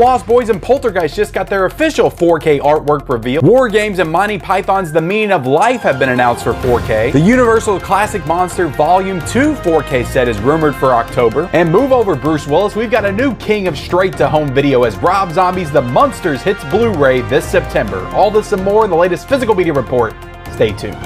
Lost Boys and Poltergeist just got their official 4K artwork revealed. War Games and Monty Python's The Meaning of Life have been announced for 4K. The Universal Classic Monster Volume 2 4K set is rumored for October. And move over Bruce Willis, we've got a new king of straight-to-home video as Rob Zombie's The Munsters hits Blu-ray this September. All this and more in the latest physical media report. Stay tuned.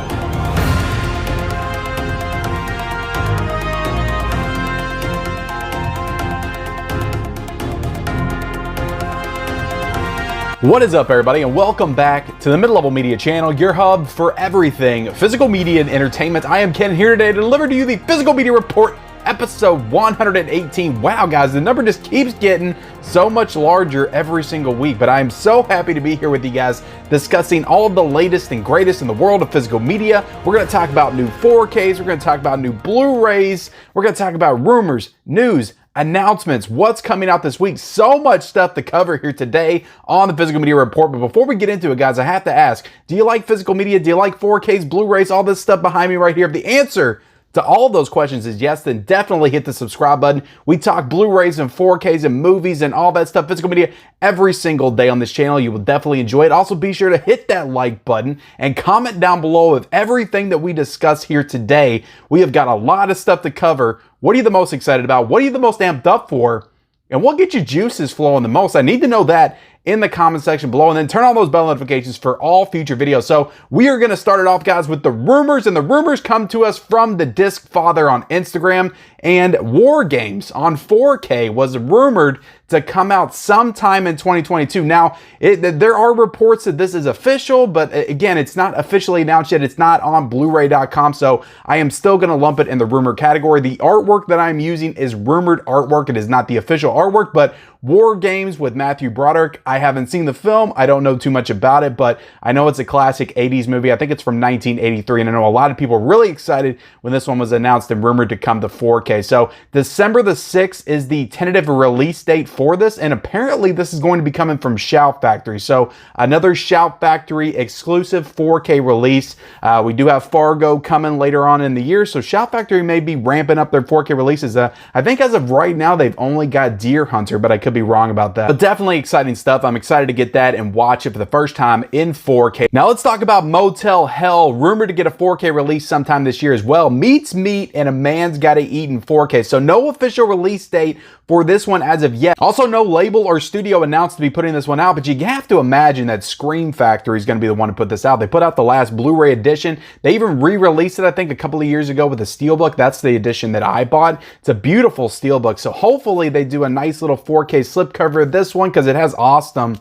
What is up, everybody, and welcome back to the Mid-Level Media channel, your hub for everything physical media and entertainment. I am Ken, here today to deliver to you the Physical Media Report, episode 118. Wow, guys, the number just keeps getting so much larger every single week, but I am so happy to be here with you guys discussing all of the latest and greatest in the world of physical media. We're going to talk about new 4Ks, we're going to talk about new Blu-rays, we're going to talk about rumors, news, announcements, what's coming out this week. So much stuff to cover here today on the Physical Media Report. But before we get into it, guys, I have to ask, do you like physical media? Do you like 4Ks, Blu-rays, all this stuff behind me right here? If the answer to all of those questions is yes, then definitely hit the subscribe button. We talk Blu-rays and 4Ks and movies and all that stuff, physical media, every single day on this channel. You will definitely enjoy it. Also, be sure to hit that like button and comment down below of everything that we discuss here today. We have got a lot of stuff to cover. What are you the most excited about? What are you the most amped up for? And what gets your juices flowing the most? I need to know that in the comment section below, and then turn on those bell notifications for all future videos. So we are going to start it off, guys, with the rumors, and the rumors come to us from the Disc Father on Instagram. And War Games on 4K was rumored to come out sometime in 2022. Now, there are reports that this is official, but again, it's not officially announced yet. It's not on Bluray.com, so I am still going to lump it in the rumor category. The artwork that I'm using is rumored artwork. It is not the official artwork, but War Games with Matthew Broderick. I haven't seen the film. I don't know too much about it, but I know it's a classic 80s movie. I think it's from 1983, and I know a lot of people were really excited when this one was announced and rumored to come to 4K. So December the 6th is the tentative release date for this, and apparently this is going to be coming from Shout Factory. So another Shout Factory exclusive 4K release. We do have Fargo coming later on in the year, so Shout Factory may be ramping up their 4K releases. I think as of right now, they've only got Deer Hunter, but I could be wrong about that. But definitely exciting stuff. I'm excited to get that and watch it for the first time in 4K. Now let's talk about Motel Hell, rumored to get a 4K release sometime this year as well. Meat's Meat and A Man's Gotta Eat in 4K. So no official release date for this one as of yet. Also, no label or studio announced to be putting this one out, but you have to imagine that Scream Factory is going to be the one to put this out. They put out the last Blu-ray edition. They even re-released it, I think, a couple of years ago with a steelbook. That's the edition that I bought. It's a beautiful steelbook, so hopefully they do a nice little 4K slipcover of this one because it has awesome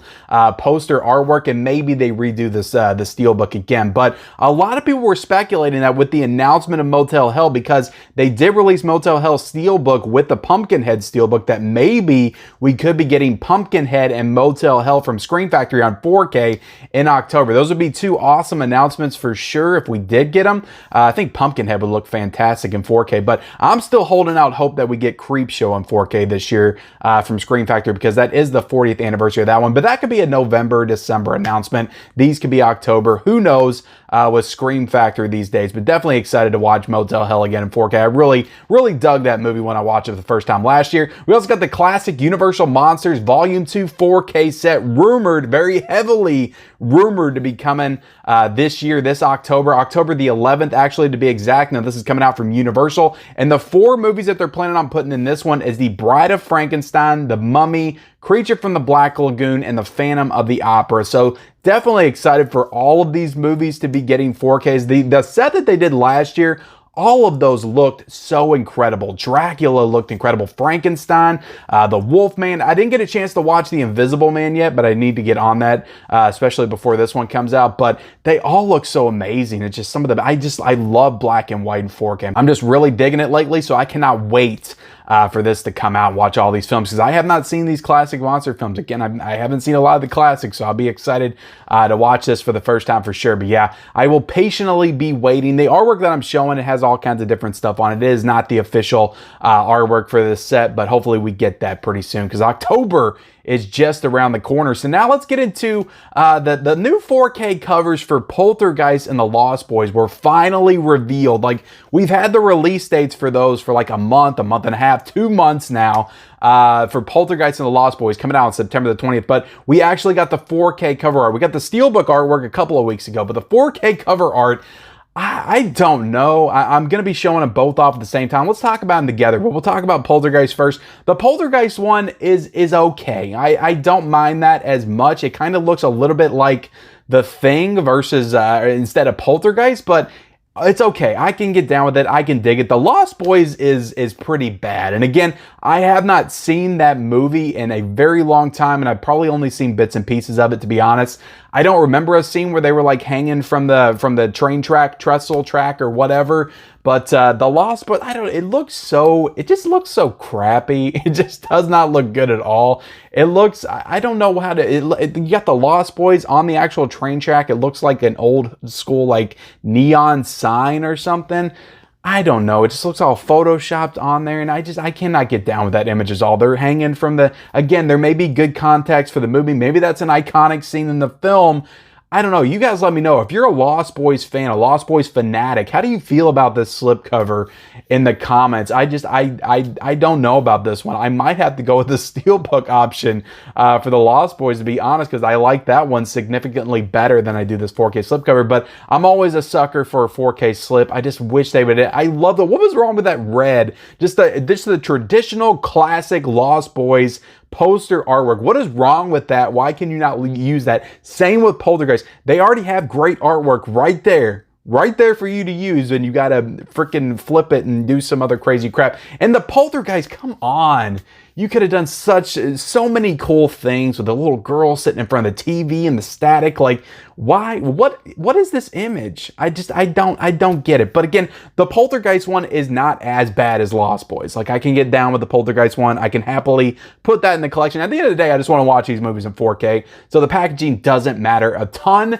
poster artwork, and maybe they redo this the steelbook again. But a lot of people were speculating that with the announcement of Motel Hell, because they did release Motel Hell steelbook with the Pumpkinhead steelbook, that maybe we could be getting Pumpkinhead and Motel Hell from Scream Factory on 4K in October. Those would be two awesome announcements for sure if we did get them. I think Pumpkinhead would look fantastic in 4K, but I'm still holding out hope that we get Creepshow on 4K this year from Scream Factory, because that is the 40th anniversary of that one. But that could be a November, December announcement. These could be October. Who knows with Scream Factory these days, but definitely excited to watch Motel Hell again in 4K. I really dug that movie when I watched it for the first time last year. We also got the classic Universal Monsters Volume 2 4K set, rumored, very heavily rumored to be coming this year, this October the 11th, actually, to be exact. Now, this is coming out from Universal, and the 4 movies that they're planning on putting in this one is The Bride of Frankenstein, The Mummy, Creature from the Black Lagoon, and The Phantom of the Opera. So definitely excited for all of these movies to be getting 4Ks. The set that they did last year, all of those looked so incredible. Dracula looked incredible. Frankenstein, the Wolfman. I didn't get a chance to watch The Invisible Man yet, but I need to get on that, especially before this one comes out. But they all look so amazing. It's just some of them. I love black and white in 4K. I'm just really digging it lately, so I cannot wait for this to come out and watch all these films, because I have not seen these classic monster films. Again, I haven't seen a lot of the classics, so I'll be excited to watch this for the first time for sure. But yeah, I will patiently be waiting. The artwork that I'm showing, it has all kinds of different stuff on it. It is not the official artwork for this set, but hopefully we get that pretty soon, because October is just around the corner. So now let's get into the new 4K covers for Poltergeist and the Lost Boys were finally revealed. Like, we've had the release dates for those for like a month and a half have 2 months now for Poltergeist and the Lost Boys coming out on September the 20th. But we actually got the 4K cover art. We got the Steelbook artwork a couple of weeks ago, but the 4K cover art, I don't know. I'm going to be showing them both off at the same time. Let's talk about them together, but we'll talk about Poltergeist first. The Poltergeist one is okay. I don't mind that as much. It kind of looks a little bit like The Thing versus instead of Poltergeist, but it's okay. I can get down with it. I can dig it. The Lost Boys is pretty bad. And again, I have not seen that movie in a very long time, and I've probably only seen bits and pieces of it, to be honest. I don't remember a scene where they were like hanging from the train track, trestle track or whatever. But the Lost Boys, it just looks so crappy. It just does not look good at all. It looks, I don't know how to, you got the Lost Boys on the actual train track. It looks like an old school like neon sign or something. I don't know. It just looks all photoshopped on there, and I cannot get down with that image at all. They're hanging from again, there may be good context for the movie. Maybe that's an iconic scene in the film. I don't know. You guys let me know. If you're a Lost Boys fan, a Lost Boys fanatic, how do you feel about this slipcover in the comments? I don't know about this one. I might have to go with the Steelbook option for the Lost Boys, to be honest, because I like that one significantly better than I do this 4K slipcover. But I'm always a sucker for a 4K slip. I just wish they would. I love what was wrong with that red? Just the traditional classic Lost Boys poster artwork. What is wrong with that? Why can you not use that? Same with Poltergeist. They already have great artwork right there for you to use, and you gotta freaking flip it and do some other crazy crap. And the Poltergeist, come on. You could have done so many cool things with the little girl sitting in front of the TV and the static. Like, why? What is this image? I don't get it. But again, the Poltergeist one is not as bad as Lost Boys. Like, I can get down with the Poltergeist one. I can happily put that in the collection. At the end of the day, I just want to watch these movies in 4K. So the packaging doesn't matter a ton.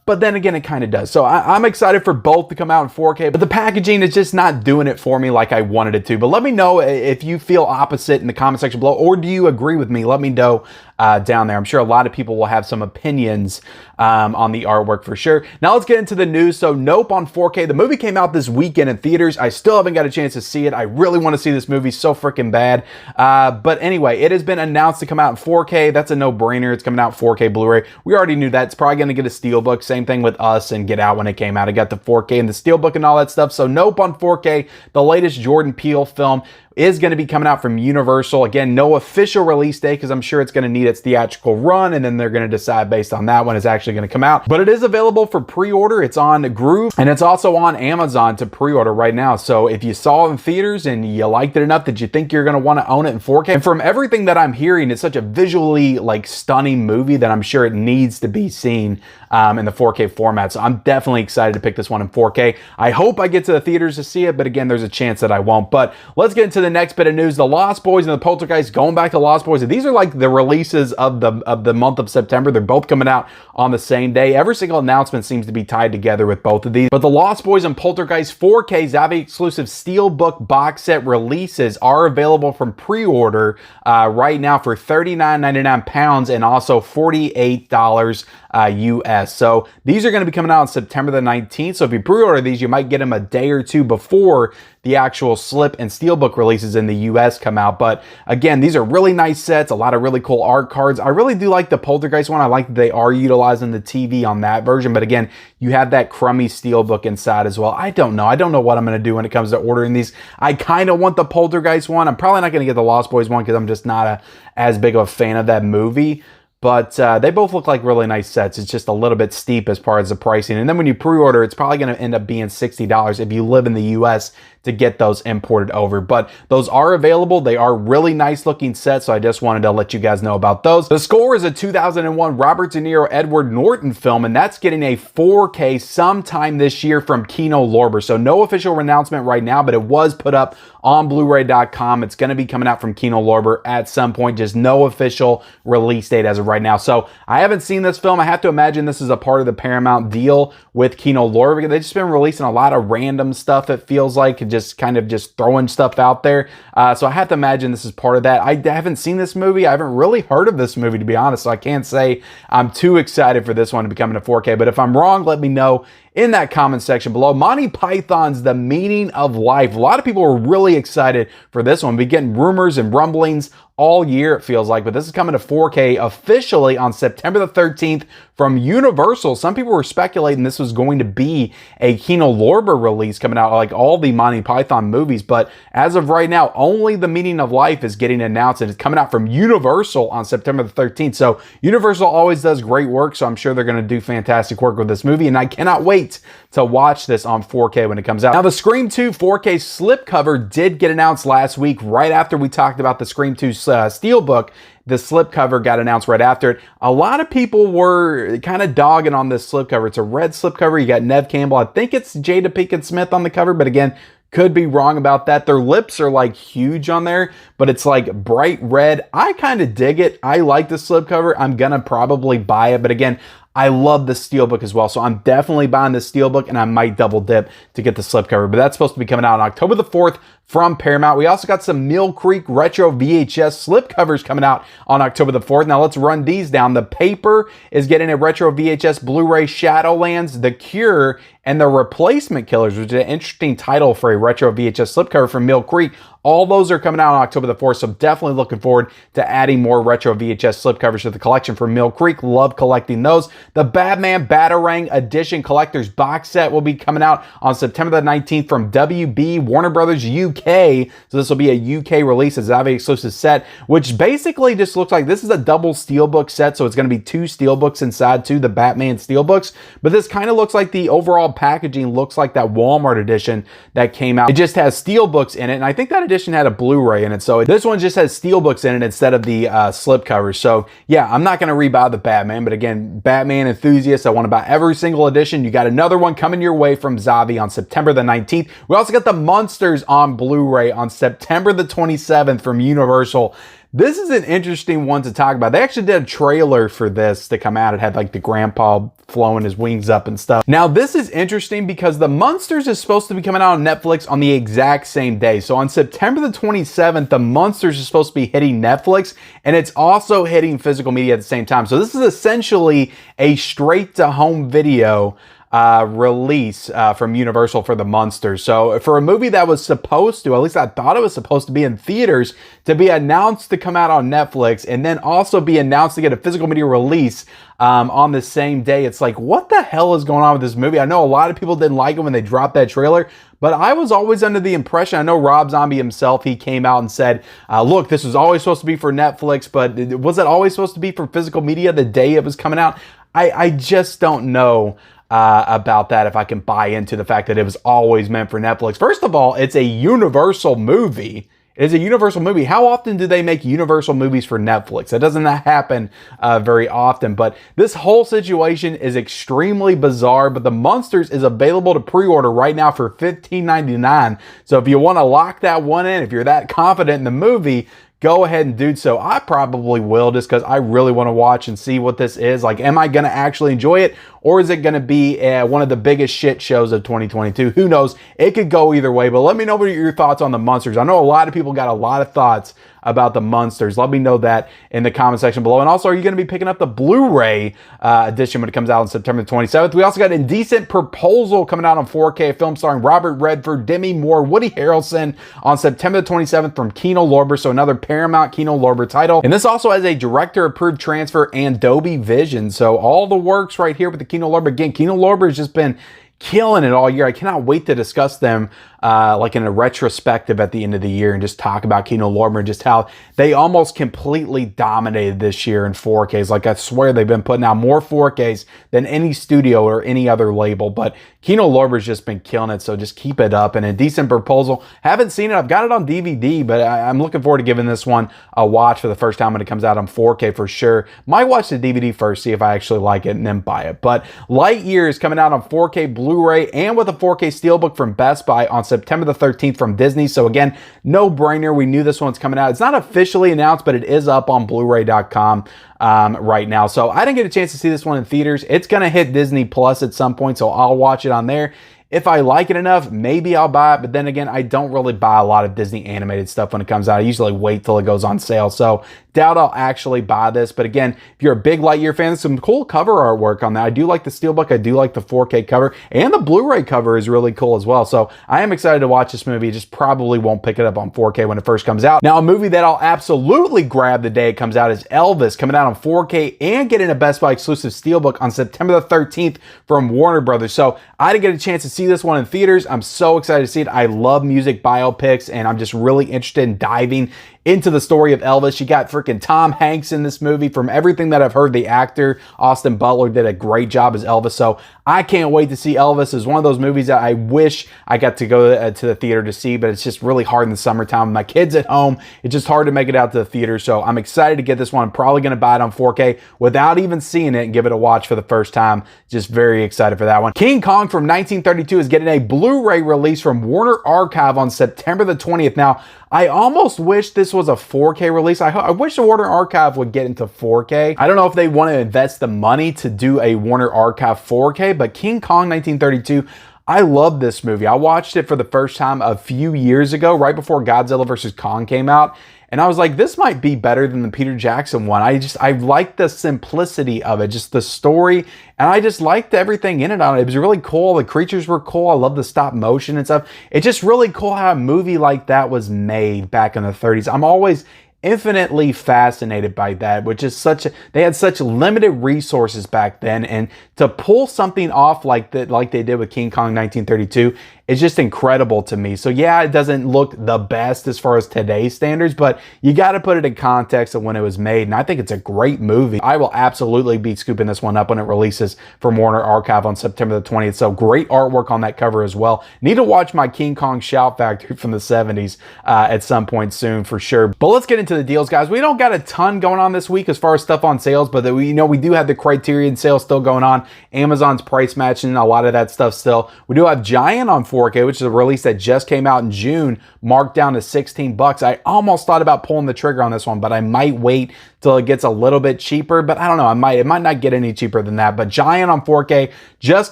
But then again, it kind of does. So I'm excited for both to come out in 4K, but the packaging is just not doing it for me like I wanted it to. But let me know if you feel opposite in the comment section below, or do you agree with me? Let me know down there. I'm sure a lot of people will have some opinions on the artwork for sure. Now let's get into the news. So Nope on 4K. The movie came out this weekend in theaters. I still haven't got a chance to see it. I really want to see this movie so freaking bad. But anyway, it has been announced to come out in 4K. That's a no-brainer. It's coming out 4K Blu-ray. We already knew that. It's probably going to get a Steelbook. Same thing with Us and Get Out when it came out. It got the 4K and the Steelbook and all that stuff. So Nope on 4K, the latest Jordan Peele film, is going to be coming out from Universal. Again, no official release date because I'm sure it's going to need its theatrical run, and then they're going to decide based on that when it's actually going to come out. But it is available for pre-order. It's on Groove, and it's also on Amazon to pre-order right now. So if you saw it in theaters and you liked it enough that you think you're going to want to own it in 4K, and from everything that I'm hearing, it's such a visually stunning movie that I'm sure it needs to be seen in the 4K format. So I'm definitely excited to pick this one in 4K. I hope I get to the theaters to see it, but again, there's a chance that I won't. But let's get into the next bit of news. The Lost Boys and the Poltergeist, going back to Lost Boys. These are like the releases of the month of September. They're both coming out on the same day. Every single announcement seems to be tied together with both of these. But the Lost Boys and Poltergeist 4K Zavvi exclusive Steelbook box set releases are available from pre-order right now for £39.99 and also $48 US. So these are going to be coming out on September the 19th. So if you pre-order these, you might get them a day or two before the actual slip and Steelbook releases in the US come out. But again, these are really nice sets, a lot of really cool art cards. I really do like the Poltergeist one. I like that they are utilizing the TV on that version. But again, you have that crummy Steelbook inside as well. I don't know what I'm going to do when it comes to ordering these. I kind of want the Poltergeist one. I'm probably not going to get the Lost Boys one because I'm just not as big of a fan of that movie. But they both look like really nice sets. It's just a little bit steep as far as the pricing. And then when you pre-order, it's probably going to end up being $60 if you live in the US to get those imported over. But those are available. They are really nice looking sets, so I just wanted to let you guys know about those. The Score is a 2001 Robert De Niro, Edward Norton film, and that's getting a 4K sometime this year from Kino Lorber. So no official announcement right now, but it was put up on Bluray.com. It's going to be coming out from Kino Lorber at some point, just no official release date as of right now. So I haven't seen this film. I have to imagine this is a part of the Paramount deal with Kino Lorber. They've just been releasing a lot of random stuff, it feels like, just kind of just throwing stuff out there. So I have to imagine this is part of that. I haven't seen this movie. I haven't really heard of this movie, to be honest, so I can't say I'm too excited for this one to be coming to 4K. But if I'm wrong, let me know in that comment section below. Monty Python's The Meaning of Life. A lot of people were really excited for this one. We've been getting rumors and rumblings all year, it feels like, but this is coming to 4K officially on September the 13th from Universal. Some people were speculating this was going to be a Kino Lorber release coming out, like all the Monty Python movies, but as of right now, only The Meaning of Life is getting announced, and it's coming out from Universal on September the 13th. So Universal always does great work, so I'm sure they're going to do fantastic work with this movie, and I cannot wait to watch this on 4K when it comes out. Now, the Scream 2 4K slipcover did get announced last week, right after we talked about the Scream 2 Steelbook. The slipcover got announced right after it. A lot of people were kind of dogging on this slipcover. It's a red slipcover. You got Neve Campbell. I think it's Jada Pinkett Smith on the cover, but again, could be wrong about that. Their lips are like huge on there, but it's like bright red. I kind of dig it. I like the slipcover. I'm gonna probably buy it, but again, I love the Steelbook as well, so I'm definitely buying the Steelbook, and I might double dip to get the slipcover, but that's supposed to be coming out on October the 4th from Paramount. We also got some Mill Creek retro VHS slipcovers coming out on October the 4th. Now let's run these down. The Paper is getting a retro VHS Blu-ray Shadowlands, The Cure, and The Replacement Killers, which is an interesting title for a retro VHS slipcover from Mill Creek. All those are coming out on October the 4th, so definitely looking forward to adding more retro VHS slipcovers to the collection from Mill Creek. Love collecting those. The Batman Batarang Edition Collector's Box Set will be coming out on September the 19th from WB Warner Brothers UK. So this will be a UK release. It's a exclusive set, which basically just looks like this is a double Steelbook set, so it's going to be 2 Steelbooks inside too, the Batman Steelbooks. But this kind of looks like the overall packaging looks like that Walmart edition that came out. It just has Steelbooks in it, and I think that edition had a Blu-ray in it, so this one just has Steelbooks in it instead of the slipcovers. So yeah, I'm not going to rebuy the Batman, but again, Batman enthusiasts, I want to buy every single edition. You got another one coming your way from Zavi on September the 19th. We also got the Munsters on Blu-ray on September the 27th from Universal. This is an interesting one to talk about. They actually did a trailer for this to come out. It had like the grandpa flowing his wings up and stuff. Now, this is interesting because the Munsters is supposed to be coming out on Netflix on the exact same day. So on September the 27th, the Munsters is supposed to be hitting Netflix, and it's also hitting physical media at the same time. So this is essentially a straight to home video release from Universal for the Munsters. So for a movie that was supposed to, at least I thought it was supposed to be in theaters, to be announced to come out on Netflix and then also be announced to get a physical media release on the same day, it's like, what the hell is going on with this movie? I know a lot of people didn't like it when they dropped that trailer, but I was always under the impression, I know Rob Zombie himself, he came out and said, look, this was always supposed to be for Netflix, but was it always supposed to be for physical media the day it was coming out? I just don't know about that, if I can buy into the fact that it was always meant for Netflix. First of all, it's a Universal movie. It is a Universal movie. How often do they make Universal movies for Netflix? That doesn't happen very often, but this whole situation is extremely bizarre. But the Munsters is available to pre-order right now for $15.99. So if you want to lock that one in, if you're that confident in the movie, go ahead and do so. I probably will, just because I really want to watch and see what this is. Like, am I going to actually enjoy it? Or is it going to be one of the biggest shit shows of 2022? Who knows? It could go either way, but let me know what your thoughts on the Munsters. I know a lot of people got a lot of thoughts about the Munsters. Let me know that in the comment section below. And also, are you going to be picking up the Blu-ray edition when it comes out on September 27th? We also got Indecent Proposal coming out on 4K, a film starring Robert Redford, Demi Moore, Woody Harrelson on September 27th from Kino Lorber, so another Paramount Kino Lorber title. And this also has a director-approved transfer and Dolby Vision, so all the works right here with the Kino Lorber. Again, Kino Lorber has just been killing it all year. I cannot wait to discuss them like in a retrospective at the end of the year and just talk about Kino Lorber and just how they almost completely dominated this year in 4Ks. Like, I swear they've been putting out more 4Ks than any studio or any other label, but Kino Lorber's just been killing it, so just keep it up. And A Decent Proposal, haven't seen it. I've got it on DVD, but I'm looking forward to giving this one a watch for the first time when it comes out on 4K for sure. Might watch the DVD first, see if I actually like it, and then buy it. But Lightyear is coming out on 4K Blu-ray and with a 4K Steelbook from Best Buy on September the 13th from Disney. So again, no brainer. We knew this one's coming out. It's not officially announced, but it is up on Bluray.com right now. So I didn't get a chance to see this one in theaters. It's going to hit Disney Plus at some point, so I'll watch it on there. If I like it enough, maybe I'll buy it. But then again, I don't really buy a lot of Disney animated stuff when it comes out. I usually wait till it goes on sale. So doubt I'll actually buy this. But again, if you're a big Lightyear fan, there's some cool cover artwork on that. I do like the Steelbook. I do like the 4K cover. And the Blu-ray cover is really cool as well. So I am excited to watch this movie. Just probably won't pick it up on 4K when it first comes out. Now, a movie that I'll absolutely grab the day it comes out is Elvis, coming out on 4K and getting a Best Buy exclusive Steelbook on September the 13th from Warner Brothers. So I didn't get a chance to see this one in theaters. I'm so excited to see it. I love music biopics, and I'm just really interested in diving into the story of Elvis. You got freaking Tom Hanks in this movie. From everything that I've heard, the actor Austin Butler did a great job as Elvis. So I can't wait to see Elvis. It's one of those movies that I wish I got to go to the theater to see, but it's just really hard in the summertime. My kids at home, it's just hard to make it out to the theater. So I'm excited to get this one. I'm probably going to buy it on 4K without even seeing it and give it a watch for the first time. Just very excited for that one. King Kong from 1932 is getting a Blu-ray release from Warner Archive on September the 20th. Now, I almost wish this was a 4K release. I wish the Warner Archive would get into 4K. I don't know if they want to invest the money to do a Warner Archive 4K, but King Kong 1932, I love this movie. I watched it for the first time a few years ago, right before Godzilla vs. Kong came out. And I was like, this might be better than the Peter Jackson one. I like the simplicity of it, just the story. And I just liked everything in it on it. It was really cool. The creatures were cool. I love the stop motion and stuff. It's just really cool how a movie like that was made back in the 30s. I'm always infinitely fascinated by that, which is they had such limited resources back then, and to pull something off like that, like they did with King Kong 1932, is just incredible to me. So yeah, it doesn't look the best as far as today's standards, but you got to put it in context of when it was made, and I think it's a great movie. I will absolutely be scooping this one up when it releases from Warner Archive on September the 20th. So great artwork on that cover as well. Need to watch my King Kong Shout Factory from the 70s at some point soon for sure. But let's get into the deals, guys. We don't got a ton going on this week as far as stuff on sales, but we do have the Criterion sale still going on. Amazon's price matching a lot of that stuff still. We do have Giant on 4K, which is a release that just came out in June, marked down to 16 bucks. I almost thought about pulling the trigger on this one, but I might wait till it gets a little bit cheaper, but I don't know. It might not get any cheaper than that. But Giant on 4K just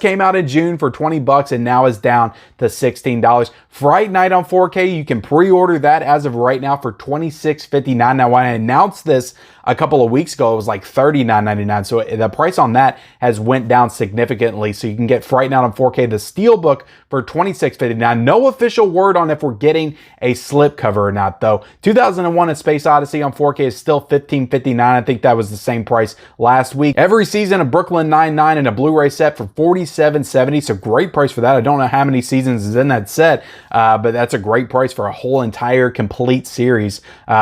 came out in June for 20 bucks and now is down to $16. Fright Night on 4K, you can pre-order that as of right now for $26.59. Now, when I announced this a couple of weeks ago, it was like $39.99. So the price on that has went down significantly. So you can get Fright Night on 4K, the Steelbook, for $26.59. No official word on if we're getting a slipcover or not, though. 2001: A Space Odyssey on 4K is still $15.59. I think that was the same price last week. Every season of Brooklyn Nine-Nine in a Blu-ray set for $47.70. So great price for that. I don't know how many seasons is in that set, but that's a great price for a whole entire complete series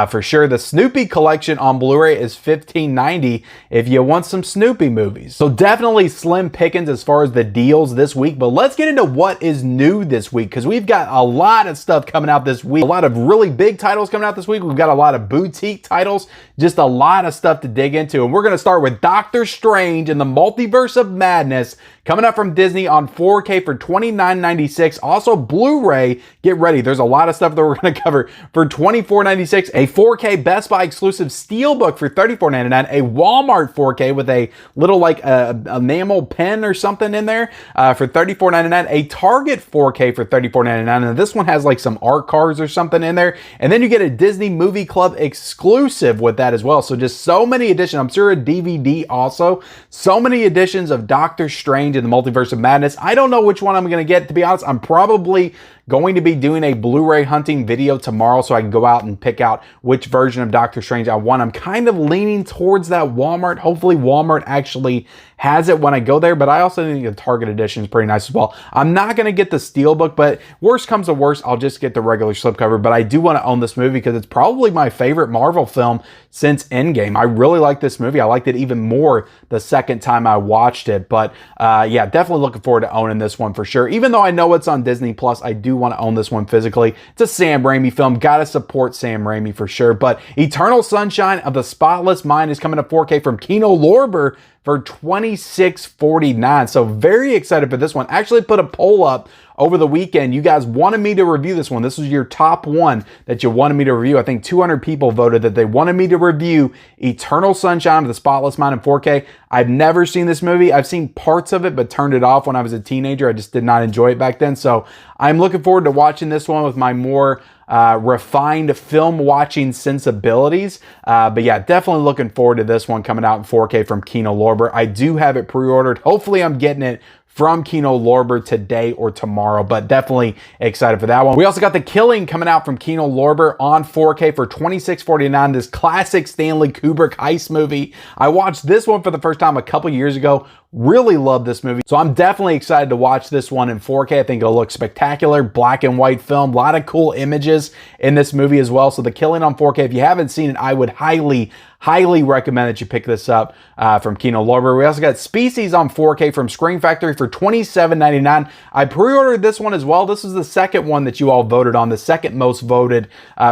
for sure. The Snoopy collection on Blu-ray is $15.90 if you want some Snoopy movies. So definitely slim pickings as far as the deals this week, but let's get into what is new this week, because we've got a lot of stuff coming out this week. A lot of really big titles coming out this week. We've got a lot of boutique titles, just a lot of stuff to dig into. And we're going to start with Doctor Strange and the Multiverse of Madness, coming up from Disney on 4K for $29.96. Also Blu-ray, get ready. There's a lot of stuff that we're going to cover for $24.96. A 4K Best Buy exclusive Steelbook for $34.99. A Walmart 4K with a little like enamel pen or something in there for $34.99. A Target 4K for $34.99. And this one has like some art cards or something in there. And then you get a Disney Movie Club exclusive with that as well. So just so many editions. I'm sure a DVD also. So many editions of Doctor Strange in the Multiverse of Madness. I don't know which one I'm going to get, to be honest. I'm probably going to be doing a Blu-ray hunting video tomorrow so I can go out and pick out which version of Doctor Strange I want. I'm kind of leaning towards that Walmart. Hopefully Walmart actually has it when I go there, but I also think the Target edition is pretty nice as well. I'm not going to get the Steelbook, but worst comes to worst, I'll just get the regular slipcover. But I do want to own this movie because it's probably my favorite Marvel film since Endgame. I really like this movie. I liked it even more the second time I watched it. But yeah, definitely looking forward to owning this one for sure. Even though I know it's on Disney Plus, I do want to own this one physically. It's a Sam Raimi film. Gotta support Sam Raimi for sure. But Eternal Sunshine of the Spotless Mind is coming to 4K from Kino Lorber for $26.49. So very excited for this one. Actually put a poll up over the weekend. You guys wanted me to review this one. This was your top one that you wanted me to review. I think 200 people voted that they wanted me to review Eternal Sunshine of the Spotless Mind in 4K. I've never seen this movie. I've seen parts of it, but turned it off when I was a teenager. I just did not enjoy it back then. So I'm looking forward to watching this one with my more refined film watching sensibilities. But yeah, definitely looking forward to this one coming out in 4K from Kino Lorber. I do have it pre-ordered. Hopefully I'm getting it from Kino Lorber today or tomorrow, but definitely excited for that one. We also got The Killing coming out from Kino Lorber on 4K for $26.49. This classic Stanley Kubrick heist movie. I watched this one for the first time a couple years ago. Really love this movie. So I'm definitely excited to watch this one in 4K. I think it'll look spectacular. Black and white film. A lot of cool images in this movie as well. So The Killing on 4K. If you haven't seen it, I would highly recommend that you pick this up from Kino Lorber. We also got Species on 4K from Screen Factory for $27.99. I pre-ordered this one as well. This is the second one that you all voted on, the second most voted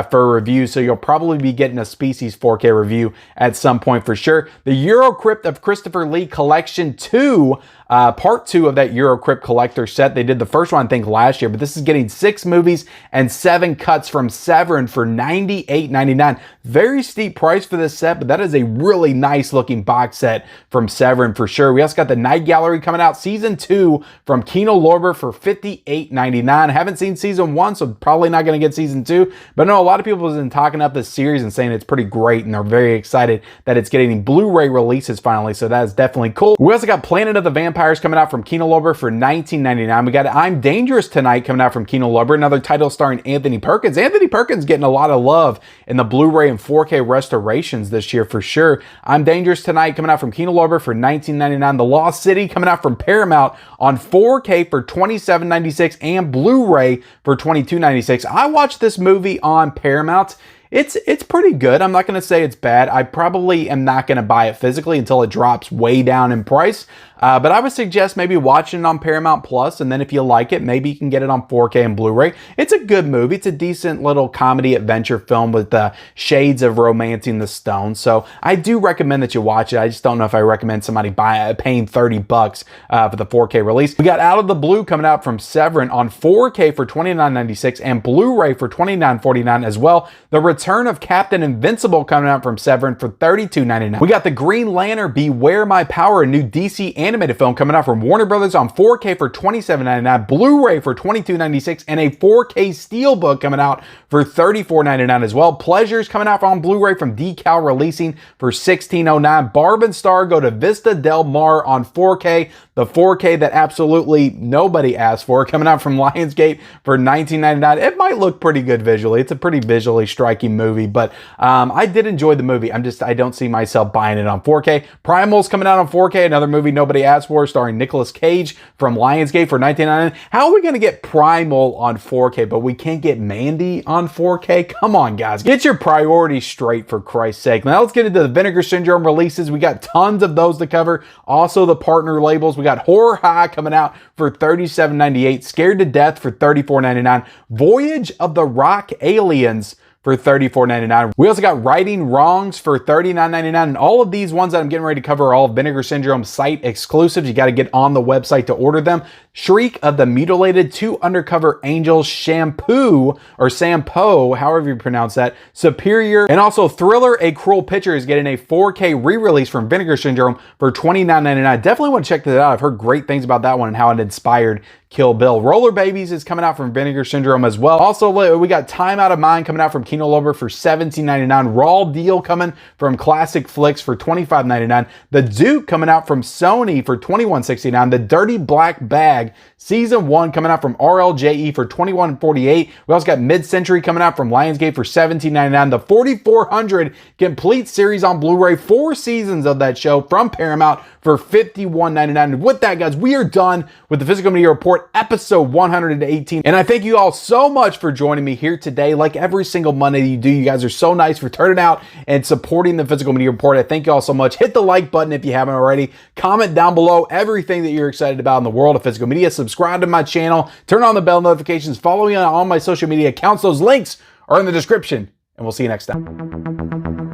for review. So you'll probably be getting a Species 4K review at some point for sure. The Eurocrypt of Christopher Lee Collection 2, part 2 of that Eurocrypt collector set. They did the first one, I think, last year, but this is getting 6 movies and 7 cuts from Severin for $98.99. Very steep price for this set, but that is a really nice looking box set from Severin for sure. We also got the Night Gallery coming out, season 2 from Kino Lorber for $58.99. I haven't seen season 1, so probably not going to get season 2, but no, a lot of people have been talking up this series and saying it's pretty great, and they're very excited that it's getting Blu-ray releases finally, so that is definitely cool. We also got Planet of the Vampires coming out from Kino Lorber for $19.99. We got I'm Dangerous Tonight coming out from Kino Lorber, another title starring Anthony Perkins. Anthony Perkins getting a lot of love in the Blu-ray and 4K restorations this year for sure. I'm Dangerous Tonight coming out from Kino Lorber for $19.99. The Lost City coming out from Paramount on 4K for $27.96 and Blu-ray for $22.96. I watched this movie on Paramount. It's pretty good. I'm not going to say it's bad. I probably am not going to buy it physically until it drops way down in price. But I would suggest maybe watching it on Paramount Plus, and then if you like it, maybe you can get it on 4K and Blu-ray. It's a good movie. It's a decent little comedy adventure film with shades of Romancing the Stone. So I do recommend that you watch it. I just don't know if I recommend somebody paying $30 for the 4K release. We got Out of the Blue coming out from Severin on 4K for $29.96 and Blu-ray for $29.49 as well. The Return of Captain Invincible coming out from Severin for $32.99. We got The Green Lantern Beware My Power, a new DC animated film coming out from Warner Brothers on 4K for $27.99, Blu-ray for $22.96, and a 4K Steelbook coming out for $34.99 as well. Pleasures coming out on Blu-ray from Decal Releasing for $16.09. Barb and Star go to Vista Del Mar on 4K, the 4K that absolutely nobody asked for, coming out from Lionsgate for $19.99. It might look pretty good visually. It's a pretty visually striking movie, but I did enjoy the movie. I don't see myself buying it on 4K. Primal's coming out on 4K, another movie nobody asked for, starring Nicolas Cage from Lionsgate for $19.99. How are we going to get Primal on 4K, but we can't get Mandy on 4K? Come on, guys. Get your priorities straight, for Christ's sake. Now let's get into the Vinegar Syndrome releases. We got tons of those to cover. Also, the partner labels. We got Horror High coming out for $37.98. Scared to Death for $34.99. Voyage of the Rock Aliens for $34.99. We also got Righting Wrongs for $39.99. And all of these ones that I'm getting ready to cover are all Vinegar Syndrome site exclusives. You got to get on the website to order them. Shriek of the Mutilated, Two Undercover Angels, Shampoo, or Sampo, however you pronounce that, Superior, and also Thriller, A Cruel Picture is getting a 4K re-release from Vinegar Syndrome for $29.99. Definitely want to check that out. I've heard great things about that one and how it inspired Kill Bill. Roller Babies is coming out from Vinegar Syndrome as well. Also, we got Time Out of Mind coming out from Kino Lorber for $17.99. Raw Deal coming from Classic Flicks for $25.99. The Duke coming out from Sony for $21.69. The Dirty Black Bag Season 1 coming out from RLJE for $21.48. We also got Mid-Century coming out from Lionsgate for $17.99. The 4400 complete series on Blu-ray, 4 seasons of that show from Paramount for $51.99. With that, guys, we are done with the Physical Media Report, episode 118. And I thank you all so much for joining me here today. Like every single Monday you do, you guys are so nice for turning out and supporting the Physical Media Report. I thank you all so much. Hit the like button if you haven't already. Comment down below everything that you're excited about in the world of physical media. Subscribe to my channel. Turn on the bell notifications. Follow me on all my social media accounts. Those links are in the description. And we'll see you next time.